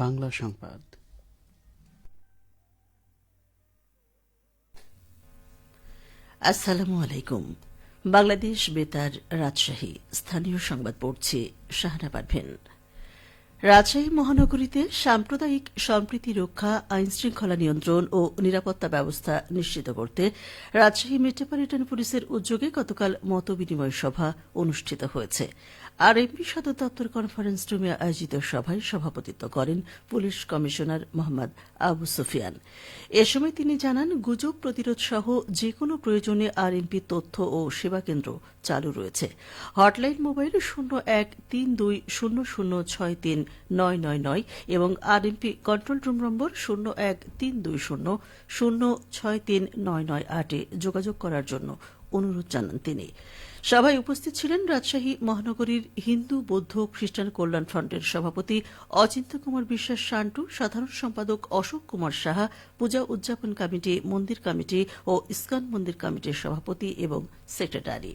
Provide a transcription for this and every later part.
বাংলা সংবাদ। আসসালামু আলাইকুম। বাংলাদেশ বেতার রাজশাহী স্থানীয় সংবাদ পড়ছি শাহনা পারভীন। রাজশাহী মহানগরীতে সাম্প্রদায়িক সম্প্রীতি রক্ষা, আইনশৃঙ্খলা নিয়ন্ত্রণ ও নিরাপত্তা ব্যবস্থা নিশ্চিত করতে রাজশাহী মেট্রোপলিটন পুলিশের উদ্যোগে গতকাল মতবিনিময় সভা অনুষ্ঠিত হয়েছে। আরএমপি সদর দপ্তর কনফারেন্স রুমে আয়োজিত সভায় সভাপতিত্ব করেন পুলিশ কমিশনার মোহাম্মদ আবু সুফিয়ান। এ সময় তিনি জানান, গুজব প্রতিরোধ সহ যেকোনো প্রয়োজনে আরএমপি তথ্য ও সেবা কেন্দ্র চালু রয়েছে। হটলাইন মোবাইল 013200639999 এবং আরএমপি কন্ট্রোল রুম নম্বর 013200639998 যোগাযোগ করার জন্য অনুরোধ জানান তিনি। সভায় উপস্থিত ছিলেন রাজশাহী মহানগরীর হিন্দু বৌদ্ধ খ্রিস্টান কল্যাণ ফ্রন্টের সভাপতি অচিন্ত্য কুমার বিশ্বাস শান্টু, সাধারণ সম্পাদক অশোক কুমার সাহা, পূজা উদযাপন কমিটি, মন্দির কমিটি ও ইস্কন মন্দির কমিটির সভাপতি এবং সেক্রেটারি।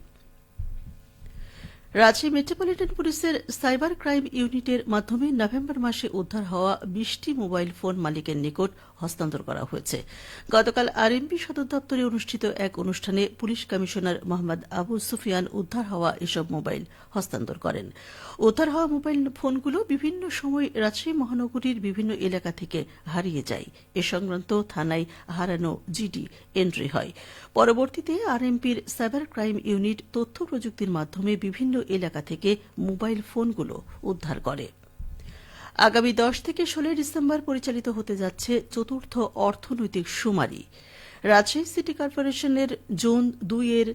রাজশাহী মেট্রোপলিটন পুলিশের সাইবার ক্রাইম ইউনিটের মাধ্যমে নভেম্বর মাসে উদ্ধার হওয়া ২০টি মোবাইল ফোন মালিকের নিকট হস্তান্তর করা হয়েছে। গতকাল আরএমপি সদর দপ্তরে অনুষ্ঠিত এক অনুষ্ঠানে পুলিশ কমিশনার মোহাম্মদ আবু সুফিয়ান উদ্ধার হওয়া এসব মোবাইল হস্তান্তর করেন। উদ্ধার হওয়া মোবাইল ফোনগুলো বিভিন্ন সময় রাজশাহী মহানগরীর বিভিন্ন এলাকা থেকে হারিয়ে যায়। এ সংক্রান্ত থানায় হারানো জিডি এন্ট্রি হয়। পরবর্তীতে আরএমপির সাইবার ক্রাইম ইউনিট তথ্য প্রযুক্তির মাধ্যমে বিভিন্ন এলাকা থেকে মোবাইল ফোনগুলো উদ্ধার করে। আগামী 10 থেকে 16 ডিসেম্বর পরিচালিত হতে যাচ্ছে চতুর্থ অর্থনৈতিক শুমারি। রাজশাহী সিটি কর্পোরেশনের জোন 2 এর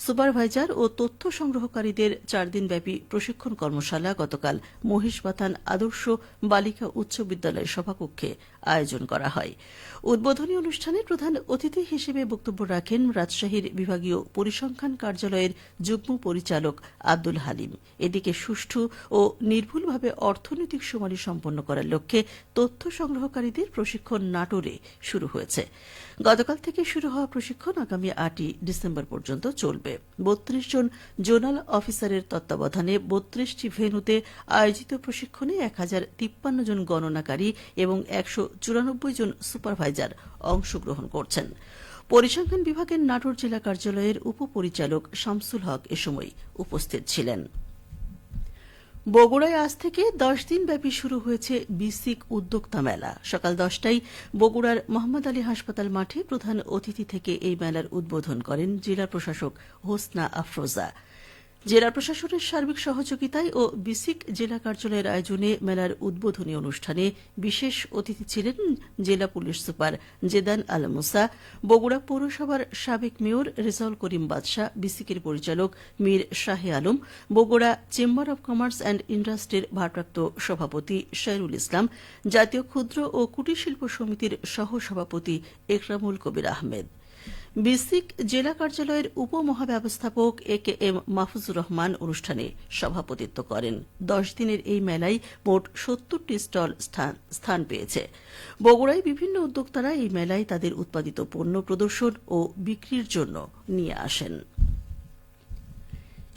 সুপারভাইজার ও তথ্য সংগ্রহকারীদের 4 দিনব্যাপী প্রশিক্ষণ কর্মশালা গতকাল মহিষবাথান আদর্শ বালিকা উচ্চ বিদ্যালয় সভাকক্ষে আয়োজন করা হয়। উদ্বোধনী অনুষ্ঠানে প্রধান অতিথি হিসেবে বক্তব্য রাখেন রাজশাহীর বিভাগীয় পরিসংখ্যান কার্যালয়ের যুগ্ম পরিচালক আব্দুল হালিম। এদিকে সুষ্ঠু ও নির্ভুলভাবে অর্থনৈতিক শুমারি সম্পন্ন করার লক্ষ্যে তথ্য সংগ্রহকারীদের প্রশিক্ষণ নাটোরে শুরু হয়েছে। গতকাল থেকে শুরু হওয়া প্রশিক্ষণ আগামী 8 ডিসেম্বর পর্যন্ত চলবে। 32 জন জোনাল অফিসারের তত্ত্বাবধানে 32টি ভেন্যুতে আয়োজিত প্রশিক্ষণে 1053 জন গণনাকারী এবং 194 জন সুপারভাইজার অংশগ্রহণ করছেন। পরিসংখ্যান বিভাগের নাটোর জেলা কার্যালয়ের উপপরিচালক শামসুল হক এ সময় উপস্থিত ছিলেন। বগুড়ায় আজ থেকে 10 দিনব্যাপী শুরু হয়েছে বিসিক উদ্যোক্তা মেলা। সকাল 10টায় বগুড়ার মোহাম্মদ আলী হাসপাতাল মাঠে প্রধান অতিথি থেকে এই মেলার উদ্বোধন করেন জেলা প্রশাসক হোসনা আফরোজা। জেলা প্রশাসনের সার্বিক সহযোগিতায় ও বিসিক জেলা কার্যালয়ের আয়োজনে মেলার উদ্বোধনী অনুষ্ঠানে বিশেষ অতিথি ছিলেন জেলা পুলিশ সুপার জেদান আল মুসা, বগুড়া পৌরসভার সাবেক মেয়র রেজাউল করিম বাদশাহ, বিসিকের পরিচালক মীর শাহে Alam, Bogura chamber of commerce and ইন্ডাস্ট্রির ভারপ্রাপ্ত সভাপতি শাহরুল ইসলাম, জাতীয় ক্ষুদ্র ও কুটির শিল্প সমিতির সহসভাপতি একরামুল কবির আহমেদ। বিসিক জেলা কার্যালয়ের উপমহাব্যবস্থাপক একেএম মাহফুজুর রহমান অনুষ্ঠানে সভাপতিত্ব করেন। 10 দিনের এই মেলায় মোট 70টি স্টল স্থান পেয়েছে। বগুড়ায় বিভিন্ন উদ্যোক্তারা এই মেলায় তাদের উৎপাদিত পণ্য প্রদর্শন ও বিক্রির জন্য নিয়ে আসেন।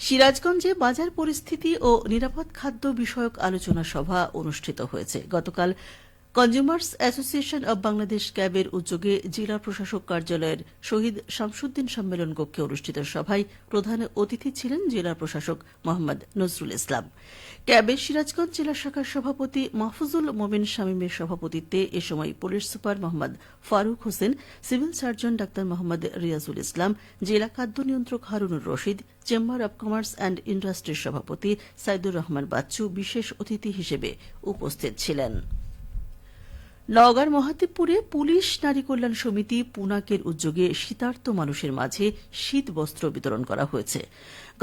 সিরাজগঞ্জে বাজার পরিস্থিতি ও নিরাপদ খাদ্য বিষয়ক আলোচনা সভা অনুষ্ঠিত হয়েছে। গতকাল কনজিউমার্স অ্যাসোসিয়েশন অব বাংলাদেশ ক্যাবের উদ্যোগে জেলা প্রশাসক কার্যালয়ের শহীদ শামসুদ্দিন সম্মেলন কক্ষে অনুষ্ঠিত সভায় প্রধান অতিথি ছিলেন জেলা প্রশাসক মোহাম্মদ নজরুল ইসলাম। ক্যাবের সিরাজগঞ্জ জেলা শাখার সভাপতি মাহফুজুল মোমেন শামীমের সভাপতিত্বে এ সময় police super Mohammad Faruk Hossain, civil surgeon ডাক্তার মোহাম্মদ রিয়াজুল ইসলাম, জেলা খাদ্য নিয়ন্ত্রক Harunur Rashid, chamber of commerce and ইন্ডাস্ট্রির সভাপতি সাইদুর রহমান বাচ্চু বিশেষ অতিথি হিসেবে উপস্থিত ছিলেন। নওগাঁর মহাদেবপুরে পুলিশ নারী কল্যাণ সমিতি পুনাকের উদ্যোগে শীতার্ত মানুষের মাঝে শীত বস্ত্র বিতরণ করা হয়েছে।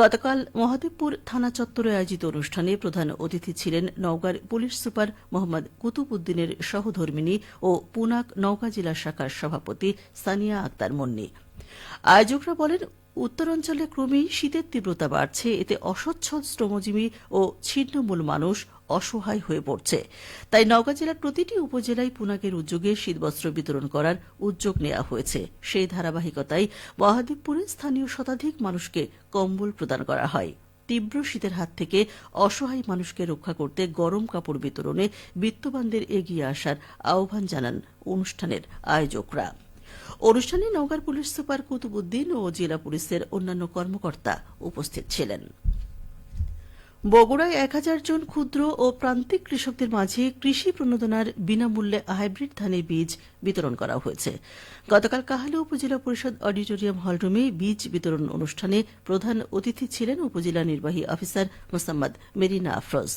গতকাল মহাদেবপুর থানা চত্বরে আয়োজিত অনুষ্ঠানে প্রধান অতিথি ছিলেন নওগাঁর পুলিশ সুপার মোহাম্মদ কুতুব উদ্দিনের সহধর্মিণী ও পুনাক নওগাঁ জেলা শাখার সভাপতি সানিয়া আক্তার মন্নি। আয়োজকরা বলেন, উত্তরাঞ্চলে ক্রমেই শীতের তীব্রতা বাড়ছে। এতে অসচ্ছল শ্রমজীবী ও ছিন্নমূল মানুষ অসহায় হয়ে পড়ছে। তাই নওগাঁ জেলার প্রতিটি উপজেলায় পুনাকের উদ্যোগে শীতবস্ত্র বিতরণ করার উদ্যোগ নেওয়া হয়েছে। সেই ধারাবাহিকতায় মহাদেবপুরে স্থানীয় শতাধিক মানুষকে কম্বল প্রদান করা হয়। তীব্র শীতের হাত থেকে অসহায় মানুষকে রক্ষা করতে গরম কাপড় বিতরণে বিত্তবানদের এগিয়ে আসার আহ্বান জানান অনুষ্ঠানের আয়োজকরা। অনুষ্ঠানে নওগাঁর পুলিশ সুপার কুতুবুদ্দিন ও জেলা পুলিশের অন্যান্য কর্মকর্তা উপস্থিত ছিলেন। বগুড়ায় 1000 জন ক্ষুদ্র ও প্রান্তিক কৃষকদের মাঝে কৃষি প্রণোদনার বিনামূল্যে হাইব্রিড ধানের বীজ বিতরণ করা হয়েছে। গতকাল কাহালু উপজেলা পরিষদ অডিটোরিয়াম হলরুমে বীজ বিতরণ অনুষ্ঠানে প্রধান অতিথি ছিলেন উপজেলা নির্বাহী অফিসার মোসাম্মদ মেরিনা আফরোজ।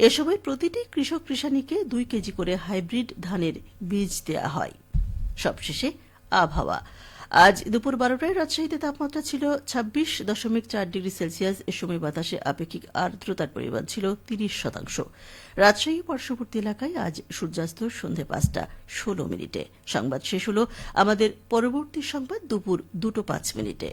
এ সময় প্রতিটি কৃষক কৃষানীকে 2 কেজি করে হাইব্রিড ধানের বীজ দেওয়া হয়। সবশেষে আবহাওয়া। আজ দুপুর 12টায় রাজশাহীতে তাপমাত্রা ছিল 26.4 ডিগ্রি সেলসিয়াস। এ সময় বাতাসে আপেক্ষিক আর্দ্রতার পরিমাণ ছিল 30%। রাজশাহী পার্শ্ববর্তী এলাকায় আজ সূর্যাস্ত সন্ধ্যে 5:16। সংবাদ শেষ হল। আমাদের পরবর্তী সংবাদ দুপুর 2:05।